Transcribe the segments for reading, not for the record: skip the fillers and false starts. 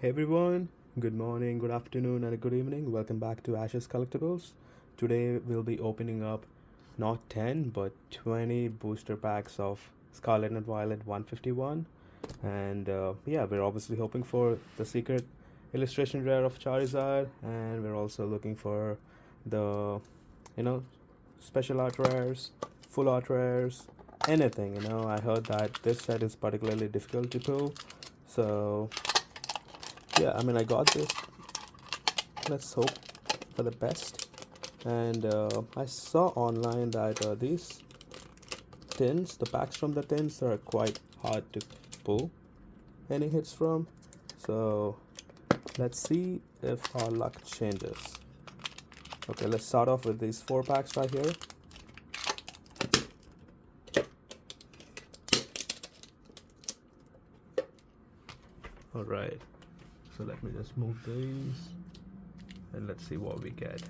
Hey everyone, good morning, good afternoon, and good evening. Welcome back to Ashes Collectibles. Today we'll be opening up not 10 but 20 booster packs of Scarlet and Violet 151. And yeah, we're obviously hoping for the secret illustration rare of Charizard, and we're also looking for the, you know, special art rares, full art rares, anything. I heard that this set is particularly difficult to pull. So yeah, I got this. Let's hope for the best. And I saw online that these tins, the packs from the tins, are quite hard to pull any hits from. So let's see if our luck changes. Okay, let's start off with these 4 packs right here. Alright, so let me just move these and let's see what we get.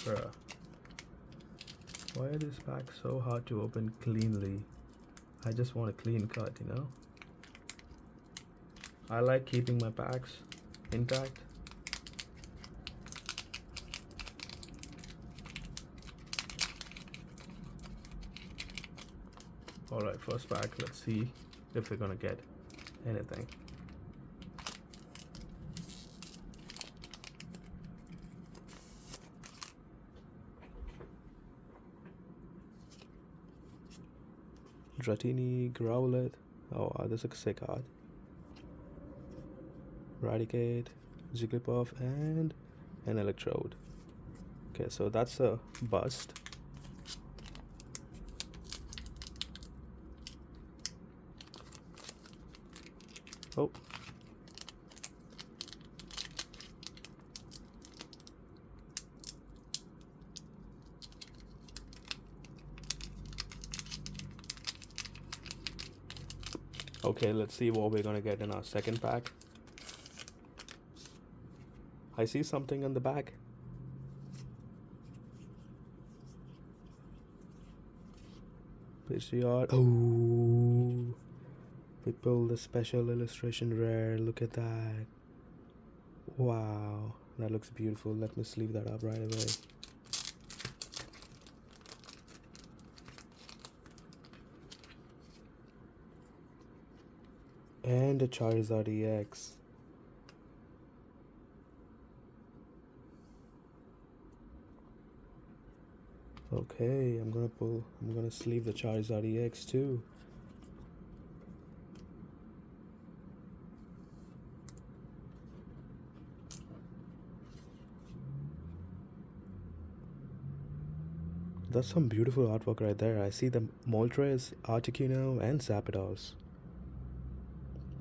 Bruh. Why are these packs so hard to open cleanly? I just want a clean cut. I like keeping my packs intact. Alright, first pack, let's see if we're gonna get anything. Dratini, Growlithe. Oh, this is a sick card. Eradicate, Jigglypuff, and an Electrode. Okay, so that's a bust. Oh. Okay, let's see what we're gonna get in our second pack. I see something on the back. Pidgeot. Oh, we pulled the special illustration rare. Look at that. Wow, that looks beautiful. Let me sleeve that up right away. And a Charizard EX. Okay, I'm gonna sleeve the Charizard EX too. That's some beautiful artwork right there. I see the Moltres, Articuno, and Zapdos.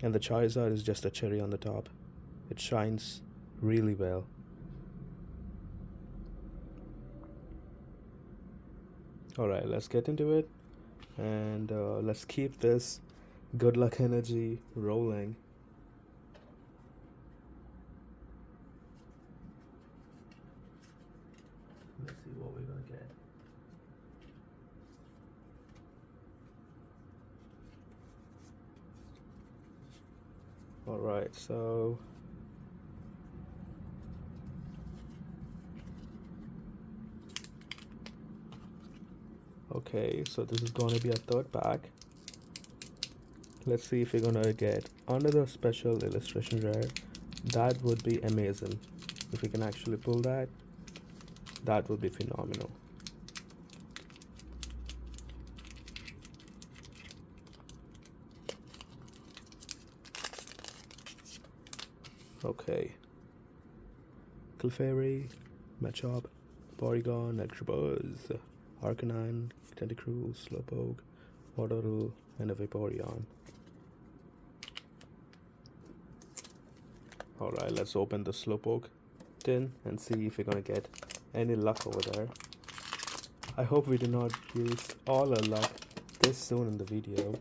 And the Charizard is just a cherry on the top. It shines really well. Alright, let's get into it. And let's keep this good luck energy rolling. Let's see what we're gonna get. Alright, so okay, so this is gonna be a third pack. Let's see if we're gonna get another special illustration rare. That would be amazing. If we can actually pull that, that would be phenomenal. Okay. Clefairy, Machop, Porygon, Electabuzz, Arcanine, Tentacruel, Slowpoke, Waddle, and a Vaporeon. Alright, let's open the Slowpoke tin and see if we're gonna get any luck over there. I hope we do not use all our luck this soon in the video.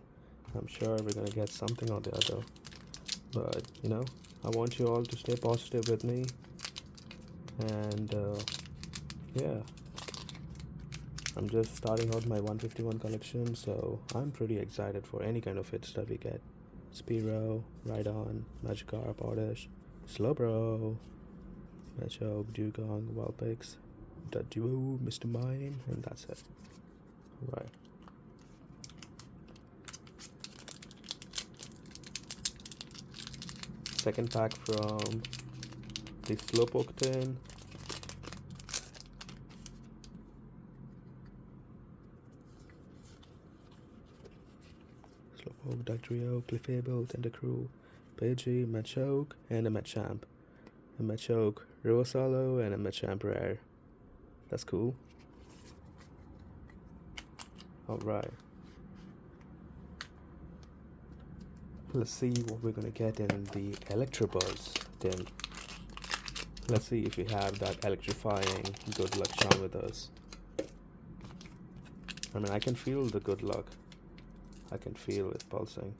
I'm sure we're gonna get something or the other. But, I want you all to stay positive with me. And, yeah. I'm just starting out my 151 collection, so I'm pretty excited for any kind of hits that we get. Spiro, Rhydon, Magikarp, Oddish, Slowbro, Machoke, Dugong, Vulpix, Duo, Mr. Mime, and that's it. Right. Second pack from the Slowpoke tin. Slowpoke, Dugtrio, Clefable, Tentacruel, Pidgey, Machoke, and a Machamp. A Machoke Reverse Holo and a Machamp Rare. That's cool. Alright. Let's see what we're gonna get in the Electabuzz tin. Let's see if we have that electrifying good luck charm with us. I mean, I can feel the good luck. I can feel it pulsing.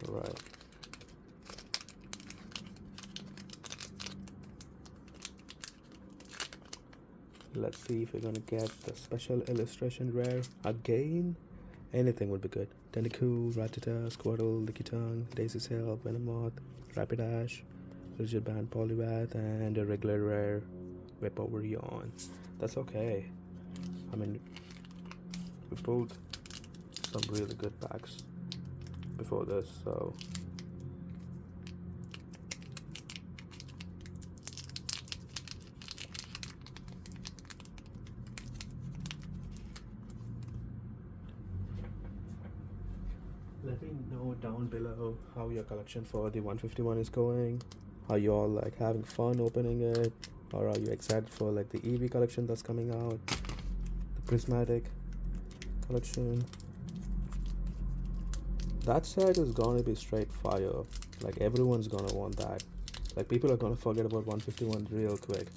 Right. Let's see if we're gonna get the special illustration rare again. Anything would be good. Tentacool, Rattata, Squirtle, Lickitung, Daisy Cell, Venomoth, Rapidash, Rigid Band, Poliwrath, and a regular rare Vaporeon. That's okay. I mean, we pulled some really good packs before this, so let me know down below how your collection for the 151 is going. Are you all like having fun opening it, or are you excited for like the EV collection that's coming out, the prismatic collection? That set is gonna be straight fire. Like, everyone's gonna want that. Like, people are gonna forget about 151 real quick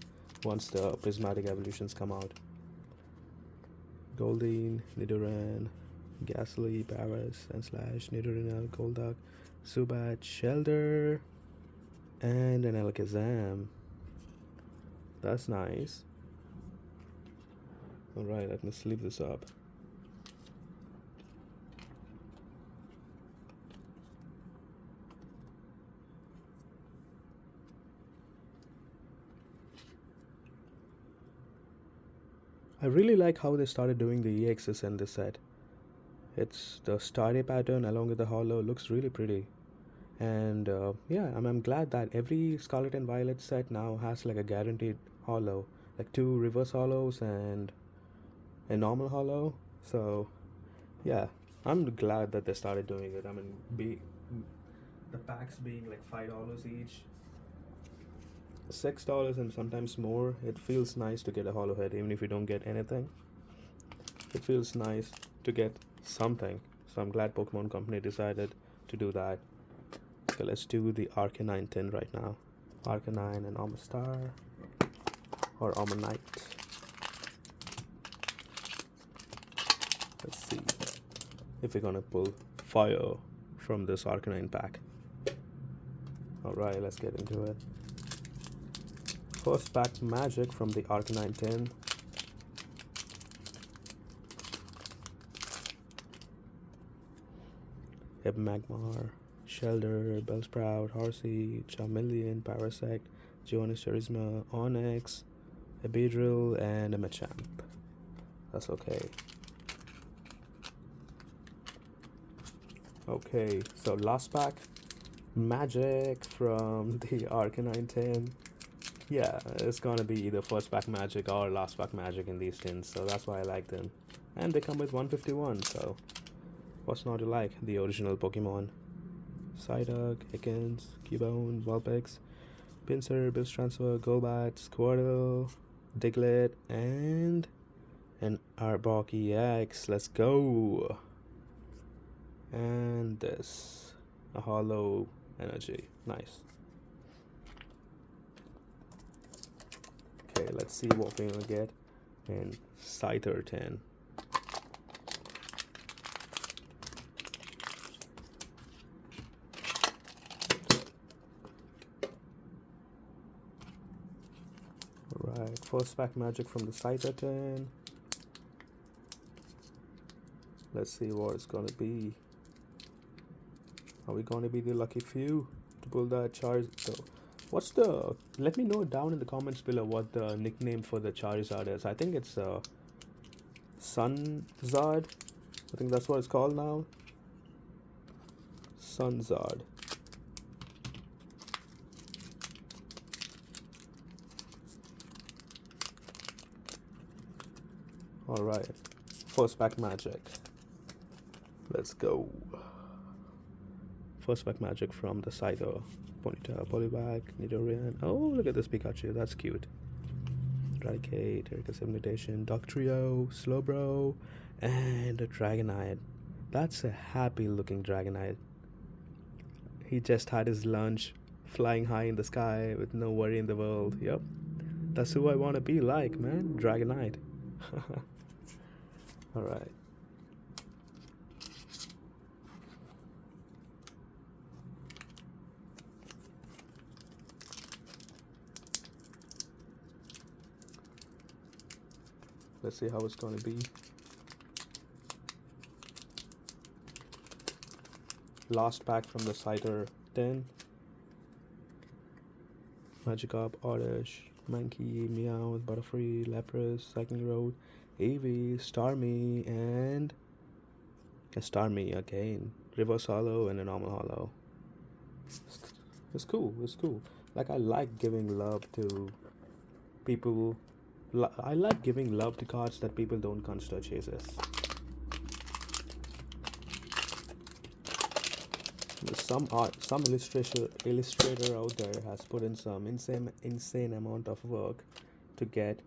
once the prismatic evolutions come out. Goldeen, Nidoran, Ghastly, Paras, and Slash, Nidorina, Golduck, Zubat, Shelter, and an Alakazam. That's nice. Alright, let me sleeve this up. I really like how they started doing the EXs in this set. It's the starry pattern along with the holo looks really pretty. And yeah, I'm glad that every Scarlet and Violet set now has like a guaranteed holo, like 2 reverse holos and a normal holo. So yeah, I'm glad that they started doing it. I mean, the packs being like $5 each, $6 and sometimes more. It feels nice to get a holo head even if you don't get anything. It feels nice to get something. So I'm glad Pokemon Company decided to do that. Okay, let's do the Arcanine tin right now. Arcanine and Omastar or Omanite. Let's see if we're gonna pull fire from this Arcanine pack. Alright, let's get into it. First pack magic from the Arcanine tin. Magmar, Shelter, Bellsprout, Horsey, Charmeleon, Parasect, Geonis Charisma, Onyx, a Beedrill, and a Machamp. That's okay. Okay, so last pack, magic from the Arcanine tin. Yeah, it's gonna be either first pack magic or last pack magic in these tins, so that's why I like them. And they come with 151, so what's not to like? The original Pokemon. Psyduck, Ekans, Cubone, Vulpix, Pinsir, Billstransfer, Golbat, Squirtle, Diglett, and an Arbok EX. Let's go! And this, a hollow energy. Nice. Okay, let's see what we're gonna get in Scyther 10. Alright, first pack magic from the Scyther 10. Let's see what it's gonna be. Are we gonna be the lucky few to pull that Charizard? What's the? Let me know down in the comments below what the nickname for the Charizard is. I think it's Sunzard. I think that's what it's called now. Sunzard. Alright, first pack magic. Let's go. First pack magic from the Scyther. Ponyta, Poliwag, Nidorian. Oh, look at this Pikachu, that's cute. Eradicate, Erika's Invitation, Doctrio, Slowbro, and a Dragonite. That's a happy looking Dragonite. He just had his lunch, flying high in the sky with no worry in the world. Yep, that's who I want to be like, man. Dragonite. Alright. Let's see how it's going to be. Last pack from the Scyther 10. Magikarp, Oddish, Mankey, Meowth, Butterfree, Lapras, Cycling Road, Eevee, Starmie, and a Starmie again. Reverse Hollow and a normal Hollow. It's cool, it's cool. Like, I like giving love to people. I like giving love to cards that people don't consider chases. Some illustrator out there has put in some insane amount of work to get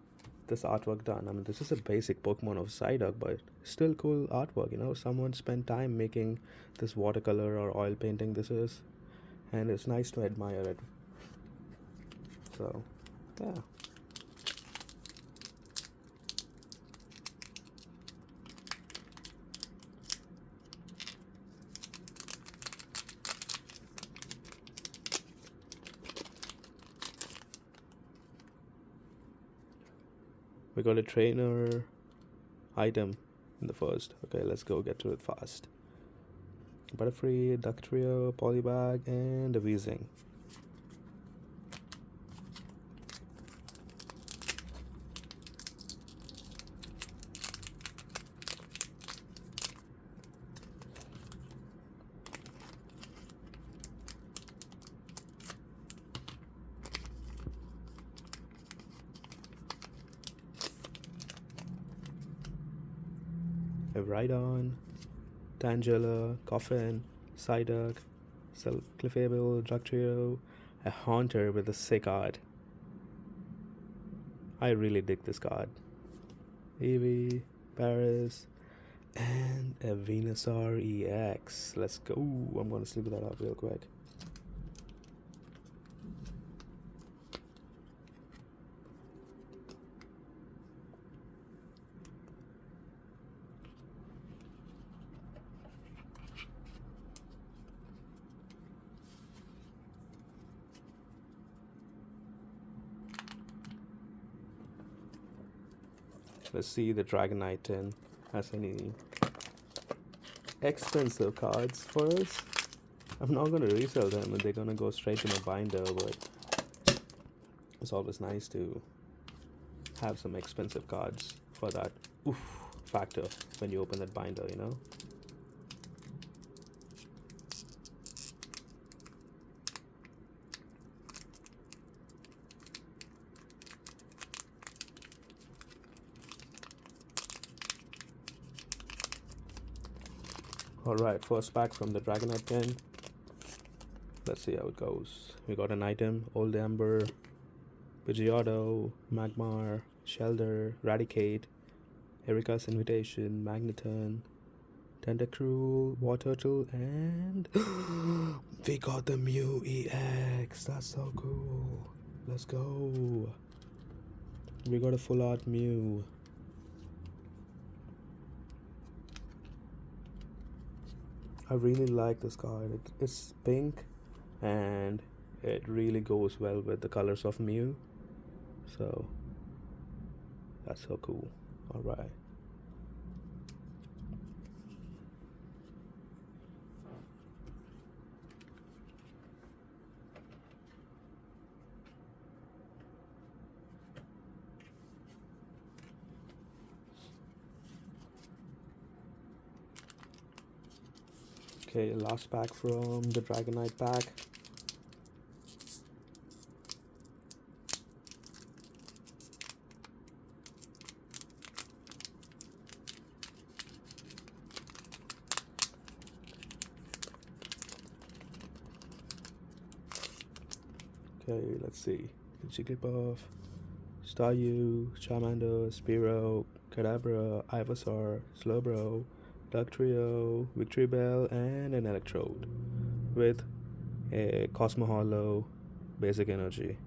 this artwork done. I mean, this is a basic Pokemon of Psyduck, but still cool artwork, you know. Someone spent time making this watercolor or oil painting this is, and it's nice to admire it. So, yeah. We got a trainer item in the first. Okay, let's go get to it fast. Butterfree, Ductrio, Polybag, and a Weezing. A Rhydon, Tangela, Coffin, Psyduck, Clefable, Ductrio, a Haunter with a sick art. I really dig this card. Eevee, Paris, and a Venusaur EX. Let's go. I'm gonna sleep that up real quick. Let's see the Dragonite 10 has any expensive cards for us. I'm not going to resell them and they're going to go straight to my binder, but it's always nice to have some expensive cards for that oof factor when you open that binder, you know. Alright, first pack from the Dragonite 10. Let's see how it goes. We got an item, Old Amber, Pidgeotto, Magmar, Shelter, Radicate, Erika's Invitation, Magneton, Tentacruel, Waterturtle, and we got the Mew EX. That's so cool. Let's go. We got a full art Mew. I really like this card. It's pink and it really goes well with the colors of Mew. So that's so cool. Alright. Okay, last pack from the Dragonite pack. Okay, let's see. Jigglypuff, Staryu, Charmander, Spearow, Kadabra, Ivysaur, Slowbro, Dugtrio, Victreebel, and an Electrode with a Cosmo Hollow, Basic Energy,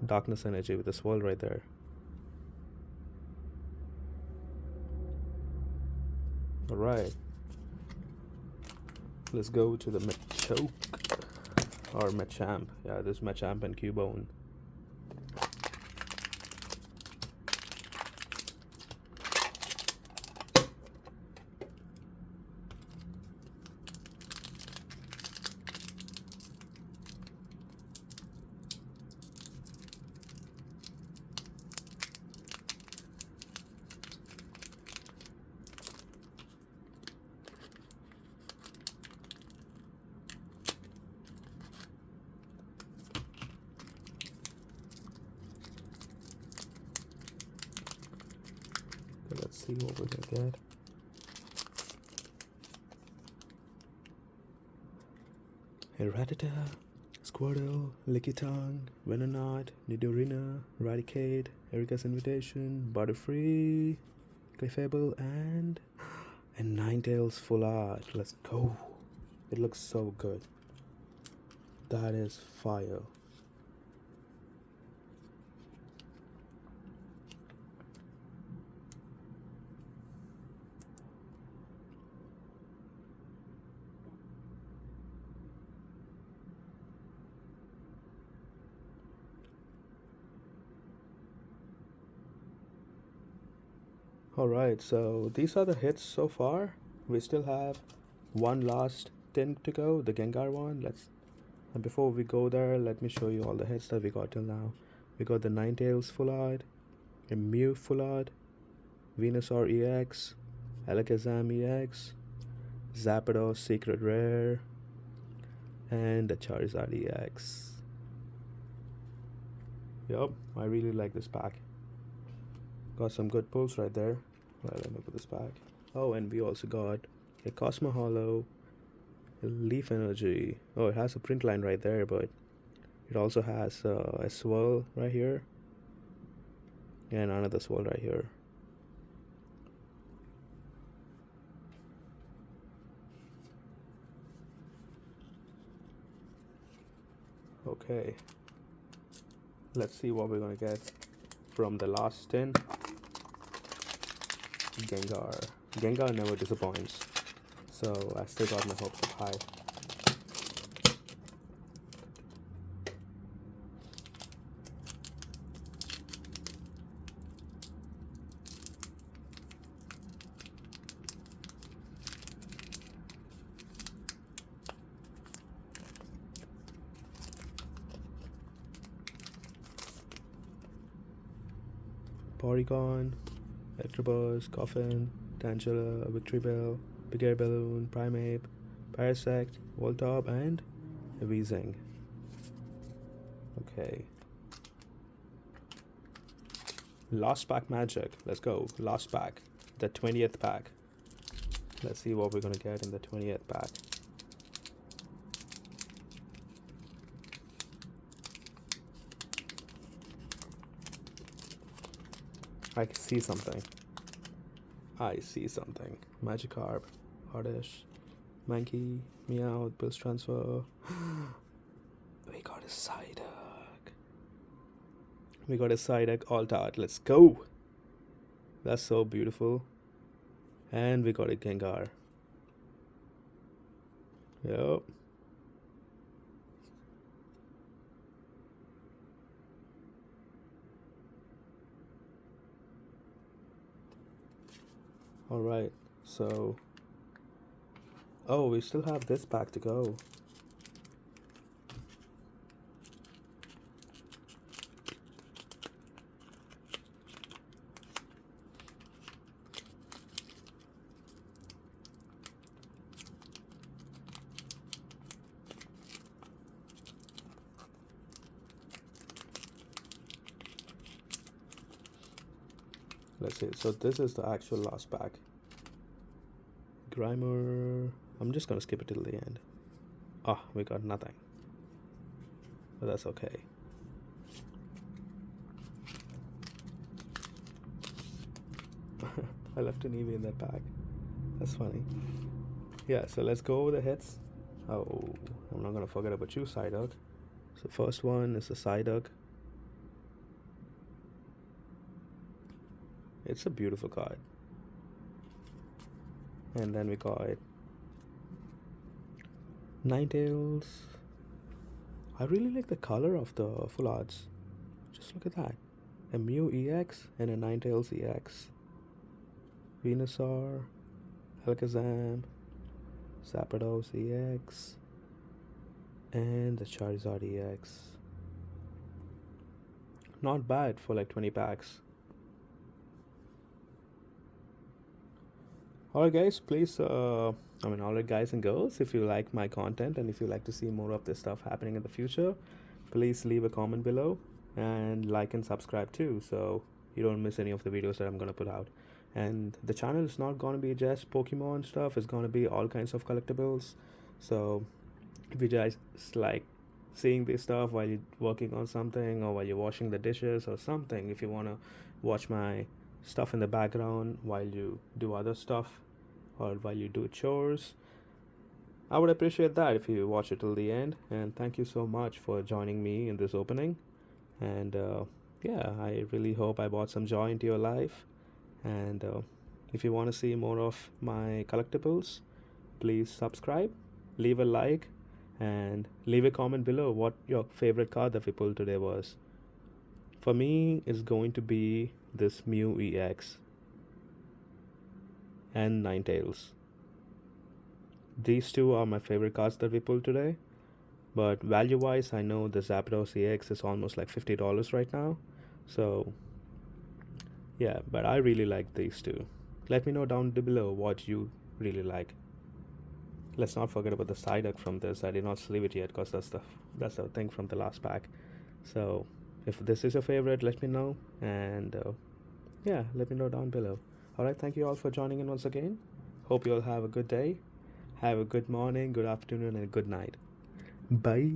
Darkness Energy with a swirl right there. Alright, let's go to the Machoke or Machamp. Yeah, this Machamp and Cubone. Let's see what we're gonna get. Rattata, Squirtle, Lickitung, Venonat, Nidorina, Raticate, Erika's Invitation, Butterfree, Clefable, and Ninetales full art. Let's go. It looks so good. That is fire. Alright, so these are the hits so far. We still have one last tin to go, the Gengar one. And before we go there, let me show you all the hits that we got till now. We got the Ninetales full art, a Mew full art, Venusaur EX, Alakazam EX, Zapdos Secret Rare, and the Charizard EX. Yup, I really like this pack. Got some good pulls right there. Well, let me put this back. Oh, and we also got a Cosmo Hollow, a Leaf Energy. Oh, it has a print line right there, but it also has a swirl right here and another swirl right here. Okay, let's see what we're gonna get from the last tin. Gengar never disappoints, so I still got my hopes up high. Porygon, Electabuzz, Coffin, Tangela, Victreebel, Big Air Balloon, Primeape, Parasect, Voltorb, and a Weezing. Okay. Last pack magic. Let's go. Last pack. The 20th pack. Let's see what we're gonna get in the 20th pack. I see something. Magikarp, Oddish, Mankey, Meow, Bills Transfer. We got a Psyduck. We got a Psyduck Alt Art. Let's go. That's so beautiful. And we got a Gengar. Yep. Alright, so... Oh, we still have this pack to go. Let's see, so this is the actual last pack. Grimer... I'm just gonna skip it till the end. Ah, we got nothing. But that's okay. I left an Eevee in that pack. That's funny. Yeah, so let's go over the hits. Oh, I'm not gonna forget about you, Psyduck. So first one is the Psyduck. It's a beautiful card. And then we got Ninetales. I really like the color of the full arts. Just look at that. A Mew EX and a Ninetales EX. Venusaur, Alakazam, Zapdos EX, and the Charizard EX. Not bad for like 20 packs. Alright guys, please, alright guys and girls, if you like my content and if you like to see more of this stuff happening in the future, please leave a comment below and like and subscribe too, so you don't miss any of the videos that I'm gonna put out. And the channel is not gonna be just Pokemon stuff, it's gonna be all kinds of collectibles. So if you guys like seeing this stuff while you're working on something or while you're washing the dishes or something, if you wanna watch my stuff in the background while you do other stuff or while you do chores, I would appreciate that if you watch it till the end. And thank you so much for joining me in this opening. And yeah, I really hope I brought some joy into your life. And if you want to see more of my collectibles, please subscribe, leave a like, and leave a comment below what your favorite card that we pulled today was. For me, it's going to be this Mew EX and Ninetales. These two are my favorite cards that we pulled today. But value wise, I know the Zapdos EX is almost like $50 right now. So yeah, but I really like these two. Let me know down below what you really like. Let's not forget about the Psyduck from this. I did not sleeve it yet because that's the thing from the last pack. So if this is your favorite, let me know. And yeah, let me know down below. Alright, thank you all for joining in once again. Hope you all have a good day. Have a good morning, good afternoon, and good night. Bye.